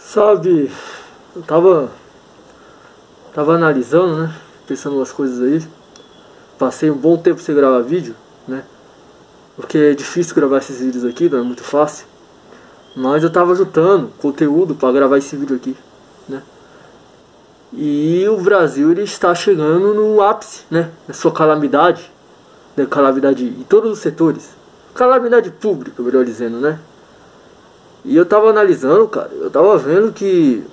Sabe, eu tava analisando, né? Pensando umas coisas aí. Passei um bom tempo sem gravar vídeo, né? Porque é difícil gravar esses vídeos aqui, não é muito fácil. Mas eu tava juntando conteúdo para gravar esse vídeo aqui, né? E o Brasil, ele está chegando no ápice, né? Na sua calamidade, né? Calamidade em todos os setores. Calamidade pública, melhor dizendo, né? E eu tava analisando, cara, eu tava vendo que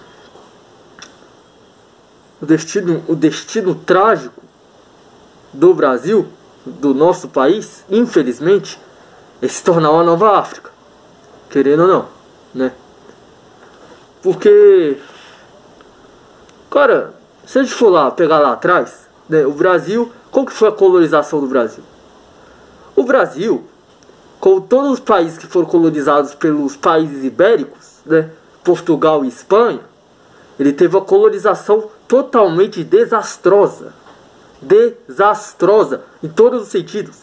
o destino trágico do Brasil, do nosso país, infelizmente, é se tornar uma nova África, querendo ou não, né? Porque, cara, se a gente for lá, pegar lá atrás, né, o Brasil, como que foi a colonização do Brasil? O Brasil, como todos os países que foram colonizados pelos países ibéricos, né, Portugal e Espanha, ele teve uma colonização totalmente desastrosa. Desastrosa em todos os sentidos,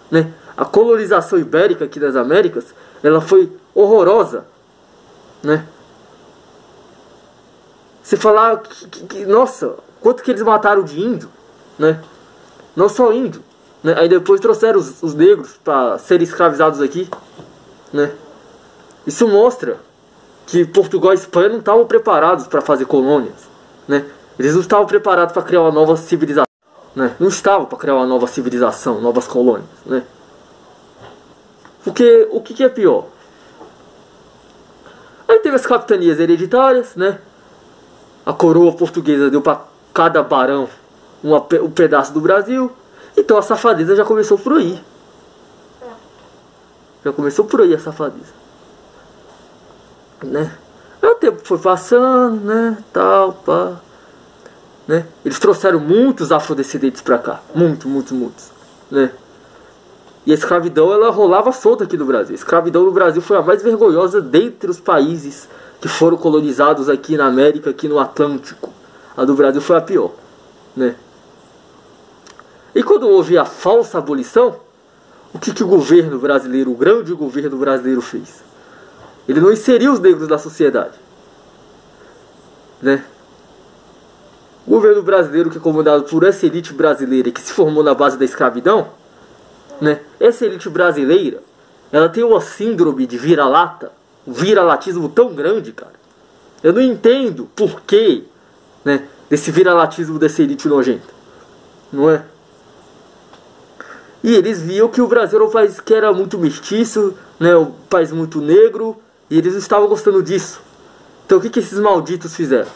né? A colonização ibérica aqui das Américas, ela foi horrorosa, né? Se falar nossa, quanto que eles mataram de índio, né? Não só índio, né? Aí depois trouxeram os negros para serem escravizados aqui, né? Isso mostra que Portugal e Espanha não estavam preparados para fazer colônias, né? Eles não estavam preparados para criar uma nova civilização, né? Não estavam para criar uma nova civilização, novas colônias, né? Porque o que é pior? Aí teve as capitanias hereditárias, né? A coroa portuguesa deu para cada barão um pedaço do Brasil. Então a safadeza já começou por aí. Já começou por aí a safadeza, né? Aí o tempo foi passando, né? Tal, pá, né? Eles trouxeram muitos afrodescendentes pra cá. Muitos, né? E a escravidão, ela rolava solta aqui no Brasil. A escravidão no Brasil foi a mais vergonhosa dentre os países que foram colonizados aqui na América, aqui no Atlântico. A do Brasil foi a pior, né? E quando houve a falsa abolição, o que o governo brasileiro, o grande governo brasileiro fez? Ele não inseriu os negros na sociedade, né? O governo brasileiro, que é comandado por essa elite brasileira que se formou na base da escravidão, né? Essa elite brasileira, ela tem uma síndrome de vira-lata, um vira-latismo tão grande, cara. Eu não entendo por que, né, desse vira-latismo dessa elite nojenta, não é? E eles viam que o Brasil era um país que era muito mestiço, né, um país muito negro, e eles não estavam gostando disso. Então o que esses malditos fizeram?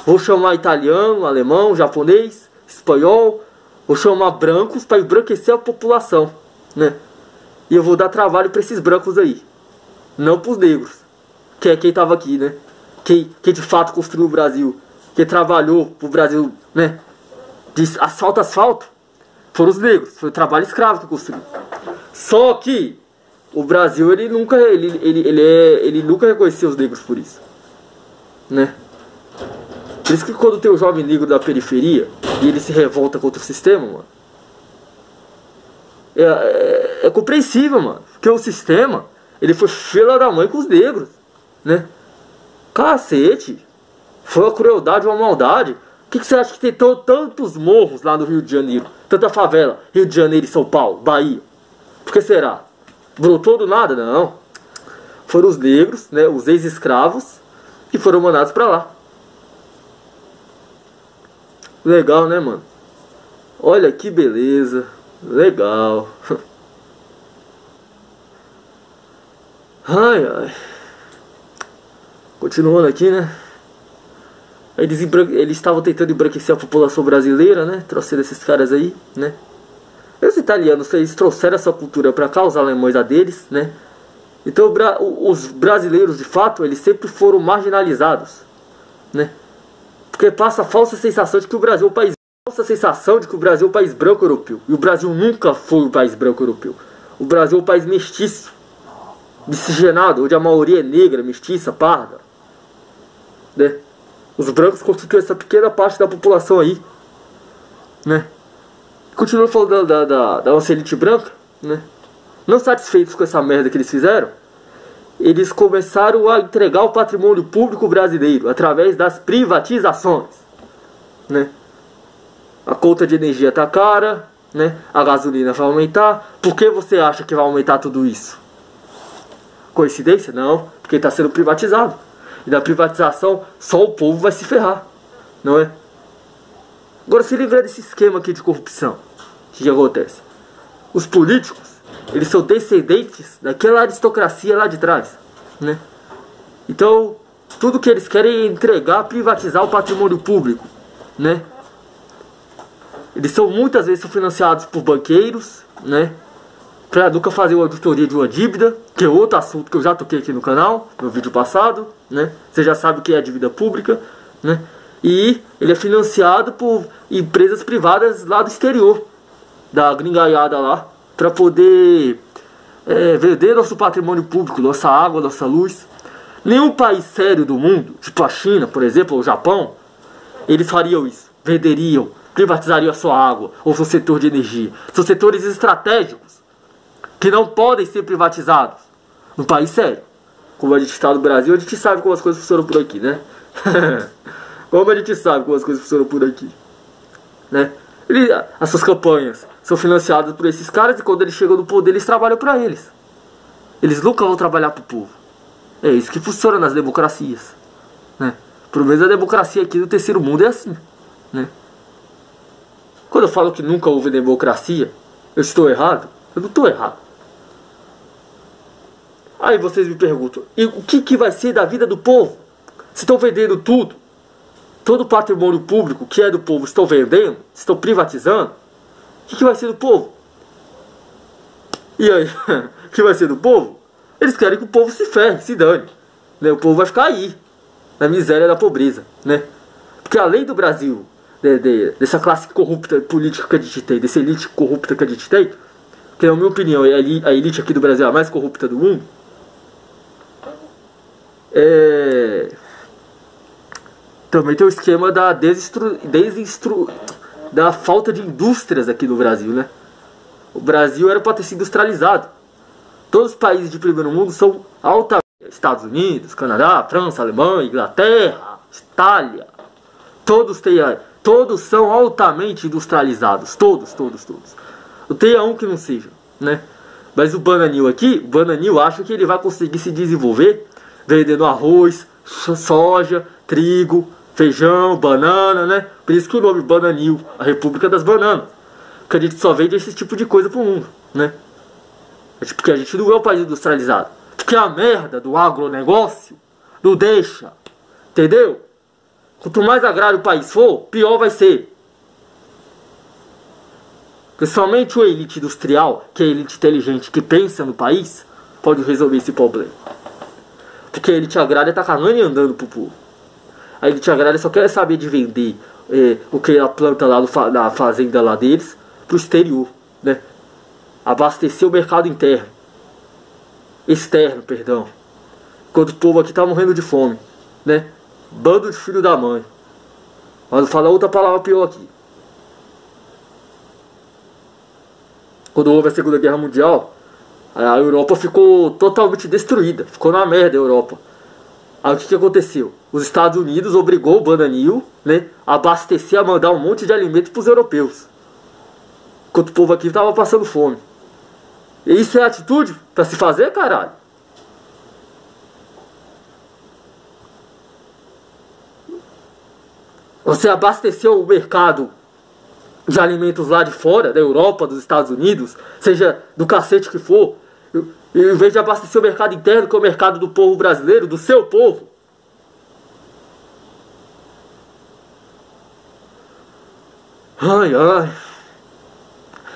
Vou chamar italiano, alemão, japonês, espanhol, vou chamar brancos para embranquecer a população, né? E eu vou dar trabalho para esses brancos aí, não para os negros, que é quem estava aqui, né? Quem de fato construiu o Brasil, quem trabalhou pro Brasil, né? De asfalto a asfalto, foram os negros, foi o trabalho escravo que construiu. Só que o Brasil, ele nunca reconheceu os negros por isso, né? Por isso que quando tem o jovem negro da periferia e ele se revolta contra o sistema, mano, é compreensível, mano. Porque o sistema, ele foi filha da mãe com os negros, né? Cacete, foi uma crueldade, uma maldade. Por que você acha que tem tantos morros lá no Rio de Janeiro? Tanta favela, Rio de Janeiro e São Paulo, Bahia. Por que será? Brotou do nada? Não. Foram os negros, né, os ex-escravos, que foram mandados pra lá. Legal, né, mano? Olha que beleza. Legal. Ai. Continuando aqui, né? Eles estavam tentando embranquecer a população brasileira, né? Trouxeram esses caras aí, né? E os italianos, eles trouxeram essa cultura pra cá, os alemães a deles, né? Então os brasileiros, de fato, eles sempre foram marginalizados, né? Porque passa a falsa sensação de que o Brasil é um país... falsa sensação de que o Brasil é um país branco europeu. E o Brasil nunca foi um país branco europeu. O Brasil é um país mestiço, miscigenado, onde a maioria é negra, mestiça, parda, né? Os brancos constituem essa pequena parte da população aí, né? Continuando falando da nossa elite branca, né? Não satisfeitos com essa merda que eles fizeram, eles começaram a entregar o patrimônio público brasileiro através das privatizações, né? A conta de energia tá cara, né? A gasolina vai aumentar. Por que você acha que vai aumentar tudo isso? Coincidência? Não, porque está sendo privatizado. E da privatização só o povo vai se ferrar, não é? Agora se livra desse esquema aqui de corrupção. O que acontece? Os políticos, eles são descendentes daquela aristocracia lá de trás, né? Então, tudo que eles querem é entregar, privatizar o patrimônio público, né? Eles são muitas vezes financiados por banqueiros, né? Pra nunca fazer uma auditoria de uma dívida, que é outro assunto que eu já toquei aqui no canal, no vídeo passado, né? Você já sabe o que é a dívida pública, né? E ele é financiado por empresas privadas lá do exterior, da gringaiada lá, para poder vender nosso patrimônio público, nossa água, nossa luz. Nenhum país sério do mundo, tipo a China, por exemplo, ou o Japão, eles fariam isso, venderiam, privatizariam a sua água ou seu setor de energia. São setores estratégicos que não podem ser privatizados no país sério. Como a gente está no Brasil, a gente sabe como as coisas funcionam por aqui, né? Como a gente sabe como as coisas funcionam por aqui, né? As suas campanhas são financiadas por esses caras e quando eles chegam no poder, eles trabalham para eles. Eles nunca vão trabalhar para o povo. É isso que funciona nas democracias, né? Pelo menos a democracia aqui do terceiro mundo é assim, né? Quando eu falo que nunca houve democracia, eu estou errado? Eu não estou errado. Aí vocês me perguntam, e o que vai ser da vida do povo? Se estão vendendo tudo, todo o patrimônio público que é do povo estão vendendo, estão privatizando, o que vai ser do povo? E aí, o que vai ser do povo? Eles querem que o povo se ferre, se dane, né? O povo vai ficar aí, na miséria, na pobreza, né? Porque além do Brasil, dessa classe corrupta política que a gente tem, dessa elite corrupta que a gente tem, que na minha opinião é a elite aqui do Brasil é a mais corrupta do mundo, também tem o esquema da falta de indústrias aqui no Brasil, né? O Brasil era para ter sido industrializado. Todos os países de primeiro mundo são altamente... Estados Unidos, Canadá, França, Alemanha, Inglaterra, Itália. Todos são altamente industrializados. Todos. Não tem um que não seja, né? Mas o Bananinho aqui, o Bananinho acha que ele vai conseguir se desenvolver vendendo arroz, soja, trigo, feijão, banana, né? Por isso que o nome Bananinho, a República das Bananas. Porque a gente só vende esse tipo de coisa pro mundo, né? Porque a gente não é um país industrializado. Porque a merda do agronegócio não deixa, entendeu? Quanto mais agrário o país for, pior vai ser. Porque somente a elite industrial, que é a elite inteligente, que pensa no país, pode resolver esse problema. Porque a elite agrária tá cagando e andando pro povo. A elite agrária só quer saber de vender o que ela planta lá na fazenda lá deles pro exterior, né? Abastecer o mercado externo, perdão. Enquanto o povo aqui tá morrendo de fome, né? Bando de filho da mãe. Mas não falar outra palavra pior aqui. Quando houve a Segunda Guerra Mundial, a Europa ficou totalmente destruída. Ficou na merda a Europa. Aí o que aconteceu? Os Estados Unidos obrigou o Bananinho, né, a abastecer, a mandar um monte de alimento para os europeus. Enquanto o povo aqui estava passando fome. E isso é atitude para se fazer, caralho? Você abasteceu o mercado de alimentos lá de fora, da Europa, dos Estados Unidos, seja do cacete que for, e em vez de abastecer o mercado interno, que é o mercado do povo brasileiro, do seu povo. Ai, ai.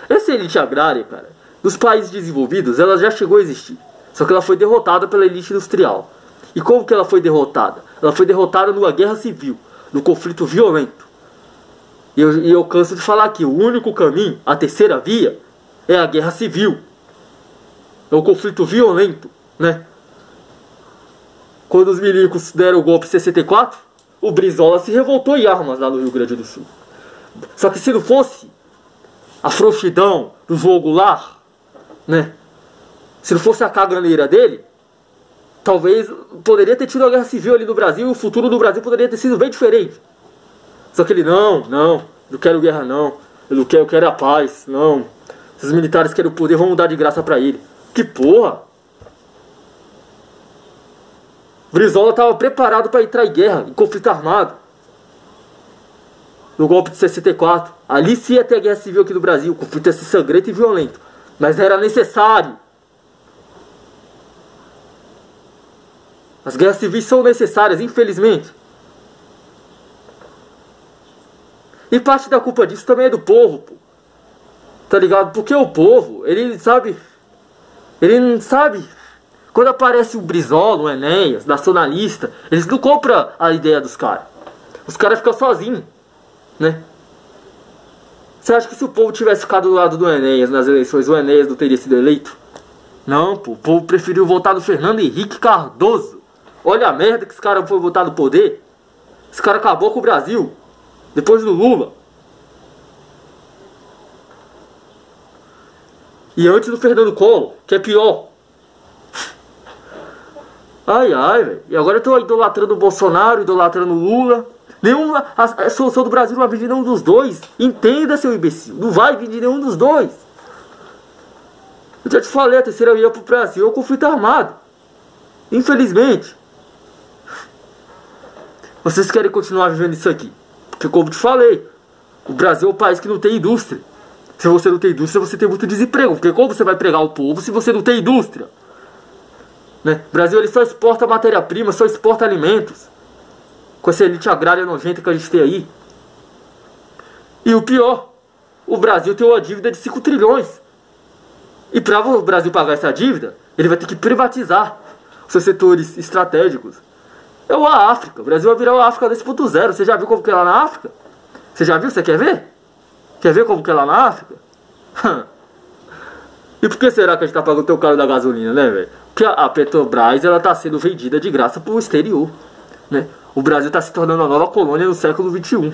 Essa elite agrária, cara, dos países desenvolvidos, ela já chegou a existir. Só que ela foi derrotada pela elite industrial. E como que ela foi derrotada? Ela foi derrotada numa guerra civil, num conflito violento. E eu canso de falar que o único caminho, a terceira via, é a guerra civil. É um conflito violento, né? Quando os milicos deram o golpe em 64, o Brizola se revoltou em armas lá no Rio Grande do Sul. Só que se não fosse a frouxidão do João Goulart, né? Se não fosse a caganeira dele, talvez poderia ter tido uma guerra civil ali no Brasil e o futuro do Brasil poderia ter sido bem diferente. Só que ele, não quero guerra não, eu quero a paz, não. Se os militares querem o poder, vão dar de graça pra ele. Que porra! Brizola estava preparado para entrar em guerra, em conflito armado. No golpe de 64. Ali sim ia ter a guerra civil aqui no Brasil. O conflito ia ser sangrento e violento. Mas era necessário. As guerras civis são necessárias, infelizmente. E parte da culpa disso também é do povo, pô. Tá ligado? Porque o povo, ele não sabe. Quando aparece o Brizola, o Enéas, nacionalista, eles não compram a ideia dos caras. Os caras ficam sozinhos, né? Você acha que se o povo tivesse ficado do lado do Enéas nas eleições, o Enéas não teria sido eleito? Não, pô, o povo preferiu votar no Fernando Henrique Cardoso. Olha a merda que esse cara foi votar no poder. Esse cara acabou com o Brasil. Depois do Lula. E antes do Fernando Collor, que é pior. Ai, velho. E agora eu tô idolatrando o Bolsonaro, idolatrando o Lula. A solução do Brasil não vai vir de nenhum dos dois. Entenda, seu imbecil. Não vai vir de nenhum dos dois. Eu já te falei, a terceira via pro Brasil é o conflito armado. Infelizmente. Vocês querem continuar vivendo isso aqui. Porque como eu te falei, o Brasil é um país que não tem indústria. Se você não tem indústria, você tem muito desemprego. Porque como você vai pregar o povo se você não tem indústria? Né? O Brasil ele só exporta matéria-prima, só exporta alimentos. Com essa elite agrária nojenta que a gente tem aí. E o pior, o Brasil tem uma dívida de 5 trilhões. E para o Brasil pagar essa dívida, ele vai ter que privatizar os seus setores estratégicos. É a África. O Brasil vai virar a África 2.0. Você já viu como que é lá na África? Você já viu? Você quer ver? Quer ver como que é lá na África? E por que será que a gente tá pagando tão caro da gasolina, né, velho? Porque a Petrobras, ela tá sendo vendida de graça pro exterior, né? O Brasil tá se tornando a nova colônia no século XXI.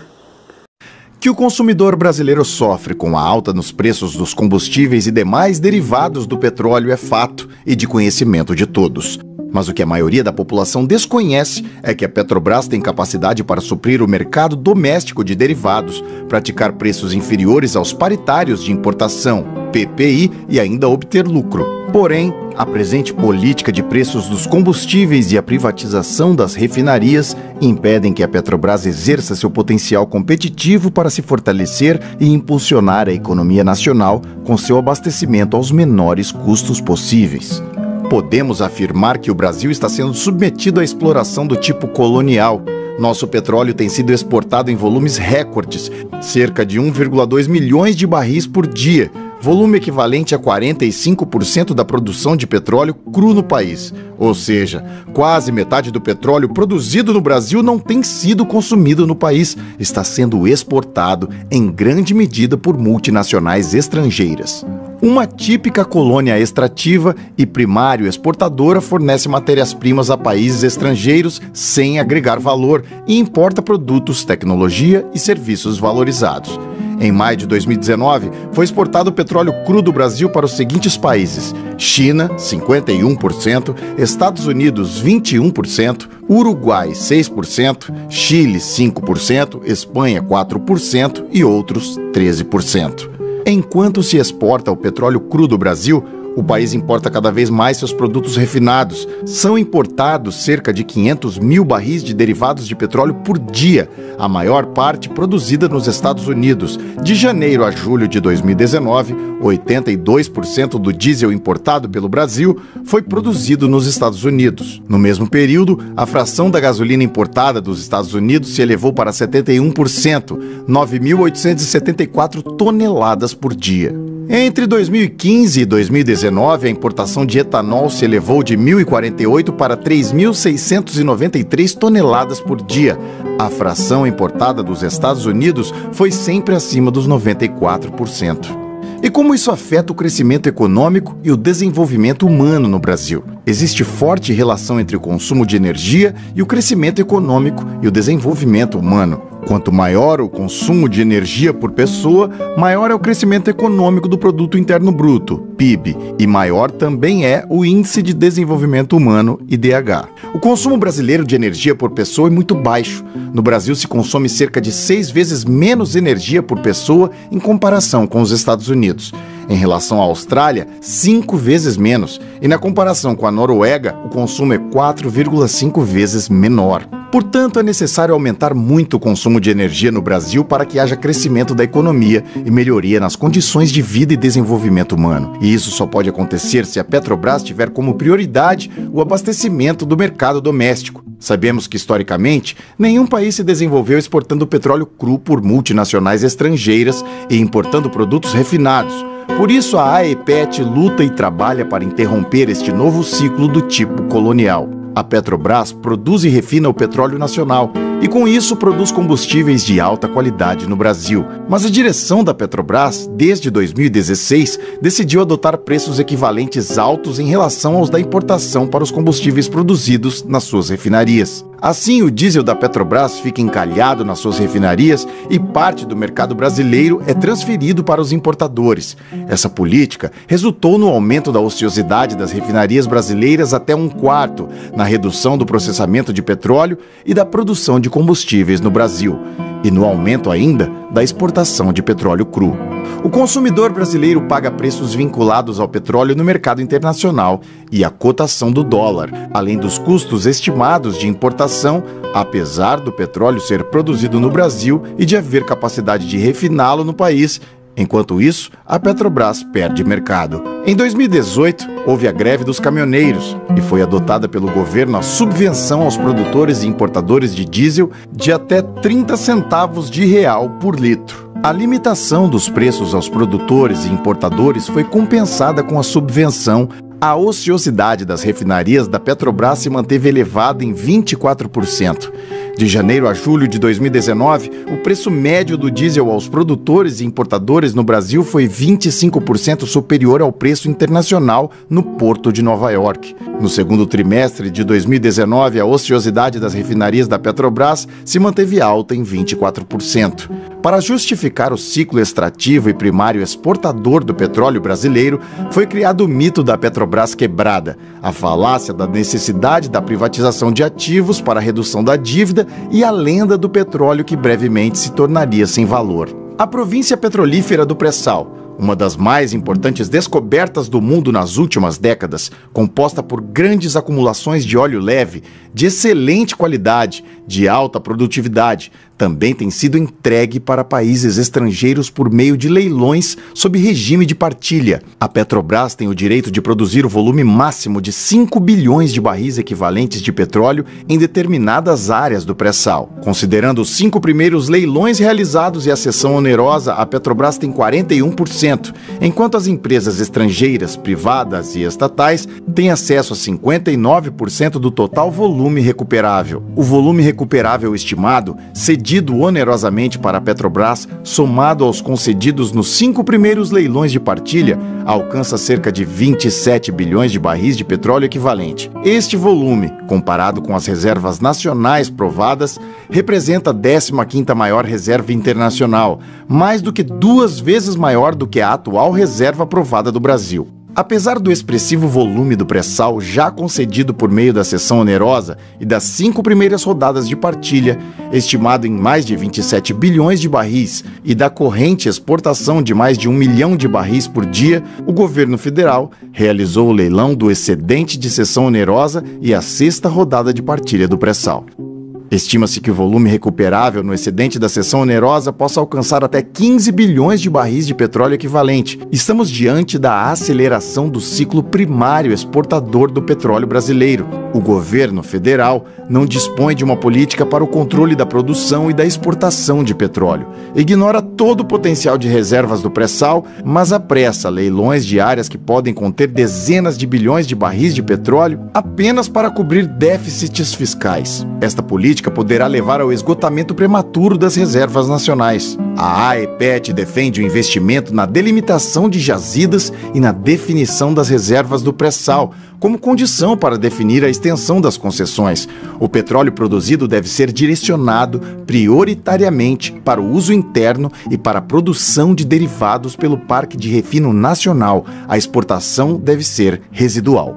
Que o consumidor brasileiro sofre com a alta nos preços dos combustíveis e demais derivados do petróleo é fato e de conhecimento de todos. Mas o que a maioria da população desconhece é que a Petrobras tem capacidade para suprir o mercado doméstico de derivados, praticar preços inferiores aos paritários de importação, PPI, e ainda obter lucro. Porém, a presente política de preços dos combustíveis e a privatização das refinarias impedem que a Petrobras exerça seu potencial competitivo para se fortalecer e impulsionar a economia nacional com seu abastecimento aos menores custos possíveis. Podemos afirmar que o Brasil está sendo submetido à exploração do tipo colonial. Nosso petróleo tem sido exportado em volumes recordes, cerca de 1,2 milhões de barris por dia, volume equivalente a 45% da produção de petróleo cru no país. Ou seja, quase metade do petróleo produzido no Brasil não tem sido consumido no país, está sendo exportado em grande medida por multinacionais estrangeiras. Uma típica colônia extrativa e primário exportadora fornece matérias-primas a países estrangeiros sem agregar valor e importa produtos, tecnologia e serviços valorizados. Em maio de 2019, foi exportado petróleo cru do Brasil para os seguintes países: China, 51%, Estados Unidos, 21%, Uruguai, 6%, Chile, 5%, Espanha, 4% e outros 13%. Enquanto se exporta o petróleo cru do Brasil, o país importa cada vez mais seus produtos refinados. São importados cerca de 500 mil barris de derivados de petróleo por dia, a maior parte produzida nos Estados Unidos. De janeiro a julho de 2019, 82% do diesel importado pelo Brasil foi produzido nos Estados Unidos. No mesmo período, a fração da gasolina importada dos Estados Unidos se elevou para 71%, 9.874 toneladas por dia. Entre 2015 e 2019, a importação de etanol se elevou de 1.048 para 3.693 toneladas por dia. A fração importada dos Estados Unidos foi sempre acima dos 94%. E como isso afeta o crescimento econômico e o desenvolvimento humano no Brasil? Existe forte relação entre o consumo de energia e o crescimento econômico e o desenvolvimento humano. Quanto maior o consumo de energia por pessoa, maior é o crescimento econômico do Produto Interno Bruto, PIB, e maior também é o Índice de Desenvolvimento Humano, IDH. O consumo brasileiro de energia por pessoa é muito baixo. No Brasil se consome cerca de 6 vezes menos energia por pessoa em comparação com os Estados Unidos. Em relação à Austrália, 5 vezes menos. E na comparação com a Noruega, o consumo é 4,5 vezes menor. Portanto, é necessário aumentar muito o consumo de energia no Brasil para que haja crescimento da economia e melhoria nas condições de vida e desenvolvimento humano. E isso só pode acontecer se a Petrobras tiver como prioridade o abastecimento do mercado doméstico. Sabemos que, historicamente, nenhum país se desenvolveu exportando petróleo cru por multinacionais estrangeiras e importando produtos refinados. Por isso, a AEPET luta e trabalha para interromper este novo ciclo do tipo colonial. A Petrobras produz e refina o petróleo nacional e, com isso, produz combustíveis de alta qualidade no Brasil. Mas a direção da Petrobras, desde 2016, decidiu adotar preços equivalentes altos em relação aos da importação para os combustíveis produzidos nas suas refinarias. Assim, o diesel da Petrobras fica encalhado nas suas refinarias e parte do mercado brasileiro é transferido para os importadores. Essa política resultou no aumento da ociosidade das refinarias brasileiras até 1/4, na redução do processamento de petróleo e da produção de combustíveis no Brasil, e no aumento ainda da exportação de petróleo cru. O consumidor brasileiro paga preços vinculados ao petróleo no mercado internacional e à cotação do dólar, além dos custos estimados de importação, apesar do petróleo ser produzido no Brasil e de haver capacidade de refiná-lo no país. Enquanto isso, a Petrobras perde mercado. Em 2018, houve a greve dos caminhoneiros e foi adotada pelo governo a subvenção aos produtores e importadores de diesel de até 30 centavos de real por litro. A limitação dos preços aos produtores e importadores foi compensada com a subvenção. A ociosidade das refinarias da Petrobras se manteve elevada em 24%. De janeiro a julho de 2019, o preço médio do diesel aos produtores e importadores no Brasil foi 25% superior ao preço internacional no Porto de Nova York. No segundo trimestre de 2019, a ociosidade das refinarias da Petrobras se manteve alta em 24%. Para justificar o ciclo extrativo e primário exportador do petróleo brasileiro, foi criado o mito da Petrobras quebrada, a falácia da necessidade da privatização de ativos para a redução da dívida e a lenda do petróleo que brevemente se tornaria sem valor. A província petrolífera do Pré-Sal, uma das mais importantes descobertas do mundo nas últimas décadas, composta por grandes acumulações de óleo leve, de excelente qualidade, de alta produtividade, também tem sido entregue para países estrangeiros por meio de leilões sob regime de partilha. A Petrobras tem o direito de produzir o volume máximo de 5 bilhões de barris equivalentes de petróleo em determinadas áreas do pré-sal. Considerando os 5 primeiros leilões realizados e a cessão onerosa, a Petrobras tem 41%, enquanto as empresas estrangeiras, privadas e estatais têm acesso a 59% do total volume recuperável. O volume recuperável estimado, cedido onerosamente para a Petrobras, somado aos concedidos nos 5 primeiros leilões de partilha, alcança cerca de 27 bilhões de barris de petróleo equivalente. Este volume, comparado com as reservas nacionais provadas, representa a 15ª maior reserva internacional, mais do que 2 vezes maior do que a atual reserva provada do Brasil. Apesar do expressivo volume do pré-sal já concedido por meio da cessão onerosa e das 5 primeiras rodadas de partilha, estimado em mais de 27 bilhões de barris, e da corrente exportação de mais de 1 milhão de barris por dia, o governo federal realizou o leilão do excedente de cessão onerosa e a 6ª rodada de partilha do pré-sal. Estima-se que o volume recuperável no excedente da cessão onerosa possa alcançar até 15 bilhões de barris de petróleo equivalente. Estamos diante da aceleração do ciclo primário exportador do petróleo brasileiro. O governo federal não dispõe de uma política para o controle da produção e da exportação de petróleo. Ignora todo o potencial de reservas do pré-sal, mas apressa leilões de áreas que podem conter dezenas de bilhões de barris de petróleo apenas para cobrir déficits fiscais. Esta política política poderá levar ao esgotamento prematuro das reservas nacionais. A AEPET defende o investimento na delimitação de jazidas e na definição das reservas do pré-sal, como condição para definir a extensão das concessões. O petróleo produzido deve ser direcionado prioritariamente para o uso interno e para a produção de derivados pelo Parque de Refino Nacional. A exportação deve ser residual.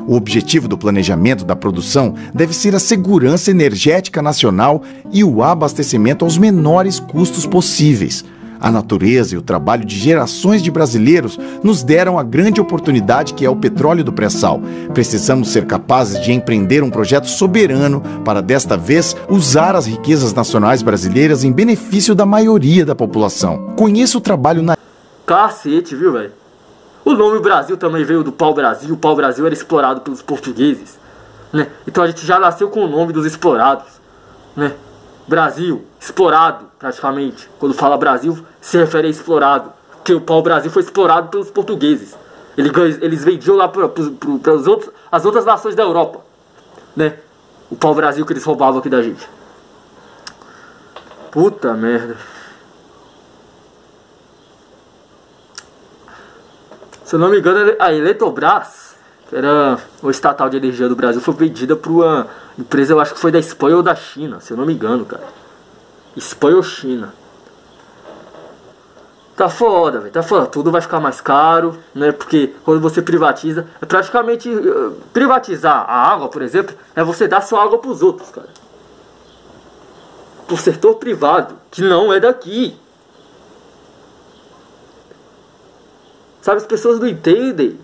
O objetivo do planejamento da produção deve ser a segurança energética nacional e o abastecimento aos menores custos possíveis. A natureza e o trabalho de gerações de brasileiros nos deram a grande oportunidade que é o petróleo do pré-sal. Precisamos ser capazes de empreender um projeto soberano para, desta vez, usar as riquezas nacionais brasileiras em benefício da maioria da população. Conheça o trabalho na... Cacete, viu, velho? O nome Brasil também veio do pau-brasil. O pau-brasil era explorado pelos portugueses, né? Então a gente já nasceu com o nome dos explorados, né? Brasil, explorado, praticamente. Quando fala Brasil, se refere a explorado. Porque o pau-brasil foi explorado pelos portugueses. Eles vendiam lá para as outras nações da Europa, né? O pau-brasil que eles roubavam aqui da gente. Puta merda. Se eu não me engano, a Eletrobras, que era o estatal de energia do Brasil, foi vendida para uma empresa, eu acho que foi da Espanha ou da China, se eu não me engano, cara. Espanha ou China. Tá foda, velho, tá foda. Tudo vai ficar mais caro, né? Porque quando você privatiza, é praticamente... privatizar a água, por exemplo, é você dar sua água pros outros, cara. Pro setor privado, que não é daqui. Sabe, as pessoas não entendem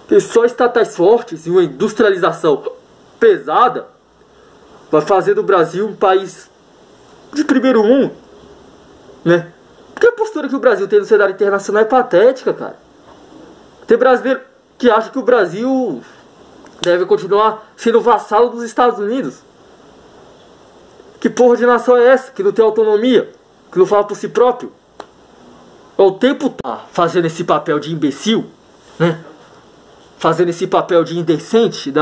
que só estatais fortes e uma industrialização pesada vai fazer do Brasil um país de primeiro mundo, né? Porque a postura que o Brasil tem no cenário internacional é patética, cara. Tem brasileiro que acha que o Brasil deve continuar sendo vassalo dos Estados Unidos. Que porra de nação é essa? Que não tem autonomia, que não fala por si próprio. O tempo tá fazendo esse papel de imbecil, né? Fazendo esse papel de indecente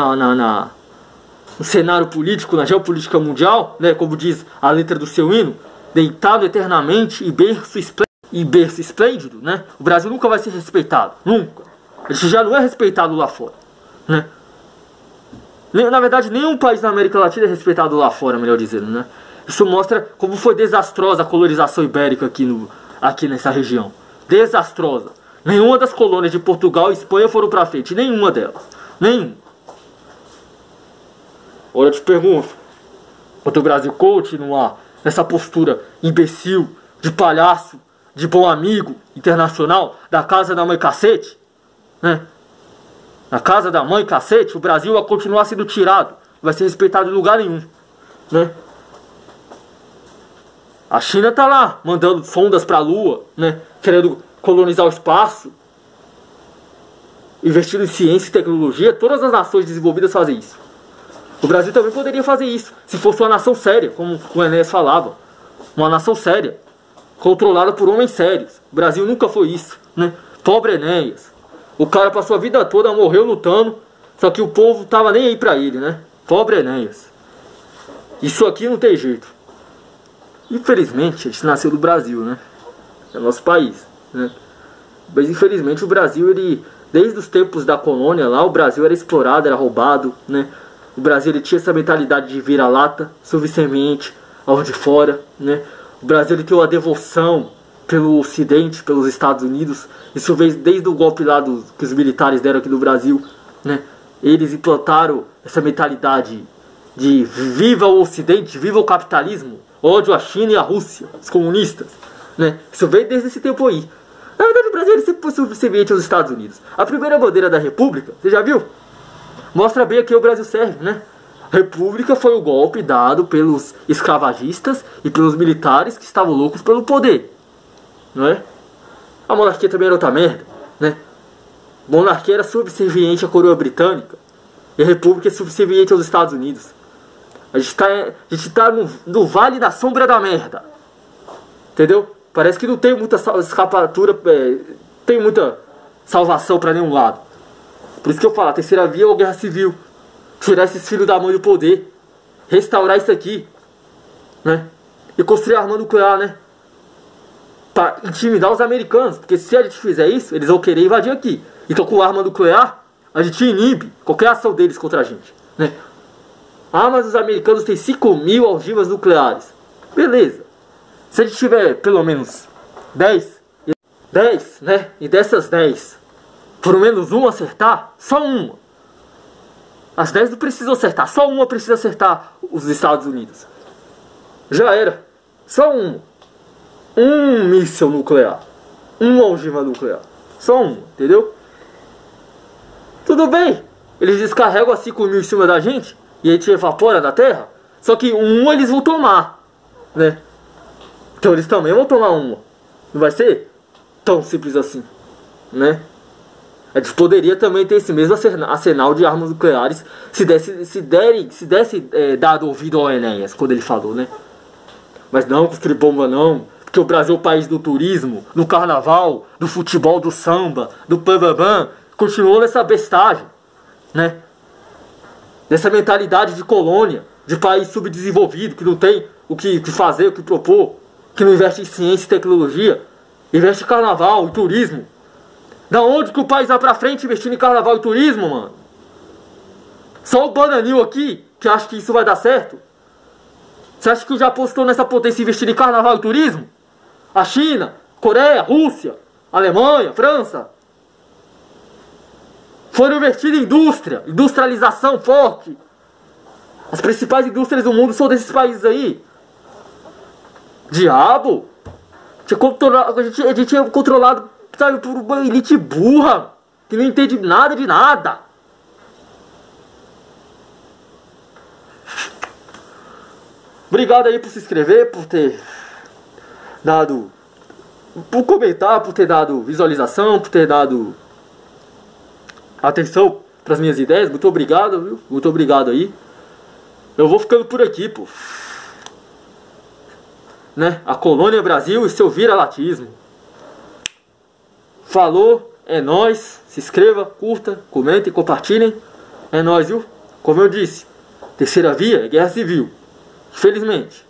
no cenário político, na geopolítica mundial, né? Como diz a letra do seu hino, deitado eternamente e berço esplêndido, né? O Brasil nunca vai ser respeitado, nunca. A gente já não é respeitado lá fora, né? Na verdade, nenhum país da América Latina é respeitado lá fora, melhor dizendo, né? Isso mostra como foi desastrosa a colonização ibérica aqui nessa região. Desastrosa. Nenhuma das colônias de Portugal e Espanha foram pra frente. Nenhuma delas. Nenhuma. Agora eu te pergunto. Quando o Brasil continuar nessa postura imbecil, de palhaço, de bom amigo internacional, da casa da mãe cacete, né? Na casa da mãe cacete, o Brasil vai continuar sendo tirado. Não vai ser respeitado em lugar nenhum, né? A China tá lá, mandando sondas pra Lua, né? Querendo colonizar o espaço. Investindo em ciência e tecnologia. Todas as nações desenvolvidas fazem isso. O Brasil também poderia fazer isso, se fosse uma nação séria, como o Enéas falava. Uma nação séria, controlada por homens sérios. O Brasil nunca foi isso, né? Pobre Enéas. O cara passou a vida toda, morreu lutando, só que o povo tava nem aí pra ele, né? Pobre Enéas. Isso aqui não tem jeito. Infelizmente, a gente nasceu do Brasil, né? É nosso país, né? Mas infelizmente o Brasil, ele, desde os tempos da colônia lá, o Brasil era explorado, era roubado, né? O Brasil, ele tinha essa mentalidade de vira-lata, subsemente, ao de fora, né? O Brasil, ele tem uma devoção pelo Ocidente, pelos Estados Unidos. Isso veio desde o golpe lá que os militares deram aqui no Brasil, né? Eles implantaram essa mentalidade de viva o Ocidente, viva o capitalismo, ódio à China e à Rússia, os comunistas, né? Isso veio desde esse tempo aí. Na verdade, o Brasil, ele sempre foi subserviente aos Estados Unidos. A primeira bandeira da República, você já viu? Mostra bem a que o Brasil serve, né? República foi o golpe dado pelos escravagistas e pelos militares que estavam loucos pelo poder, não é? A monarquia também era outra merda, né? A monarquia era subserviente à coroa britânica e a república é subserviente aos Estados Unidos. A gente tá no vale da sombra da merda, entendeu? Parece que não tem muita escapatura, tem muita salvação pra nenhum lado. Por isso que eu falo, a terceira via ou guerra civil. Tirar esses filhos da mãe do poder. restaurar isso aqui, né? E construir arma nuclear, né? Pra intimidar os americanos. Porque se a gente fizer isso, eles vão querer invadir aqui. Então com arma nuclear, a gente inibe qualquer ação deles contra a gente, né? Ah, mas os americanos têm 5.000 algemas nucleares. Beleza. Se a gente tiver pelo menos 10, né? E dessas 10, pelo menos uma acertar, só uma. As 10 não precisam acertar, só uma precisa acertar os Estados Unidos. Já era. Só uma. Um míssil nuclear. Uma algema nuclear. Só uma, entendeu? Tudo bem. Eles descarregam as 5.000 em cima da gente e a gente evapora da Terra. Só que uma eles vão tomar, né? Então eles também vão tomar uma. Não vai ser tão simples assim, né? A gente poderia também ter esse mesmo arsenal de armas nucleares se desse dado ouvido ao Enéas quando ele falou, né? Mas não construir bomba não, porque o Brasil é o país do turismo, do carnaval, do futebol, do samba, do bambambam. Continuou nessa bestagem, né? Nessa mentalidade de colônia, de país subdesenvolvido, que não tem o que fazer, o que propor, que não investe em ciência e tecnologia, investe em carnaval e turismo. Da onde que o país vai pra frente investindo em carnaval e turismo, mano? Só o Bananil aqui, que acha que isso vai dar certo? Você acha que já apostou nessa potência investindo em carnaval e turismo? A China, Coreia, Rússia, Alemanha, França. Foram investidos em indústria, industrialização forte. As principais indústrias do mundo são desses países aí. Diabo! A gente é controlado, sabe, por uma elite burra, que não entende nada de nada. Obrigado aí por se inscrever, por ter dado, por comentar, por ter dado visualização, por ter dado atenção para as minhas ideias. Muito obrigado, viu? Muito obrigado aí. Eu vou ficando por aqui, pô. Né? A colônia Brasil e seu vira-latismo. Falou, é nóis. Se inscreva, curta, comentem, compartilhem. É nóis, viu? Como eu disse, terceira via é guerra civil. Infelizmente.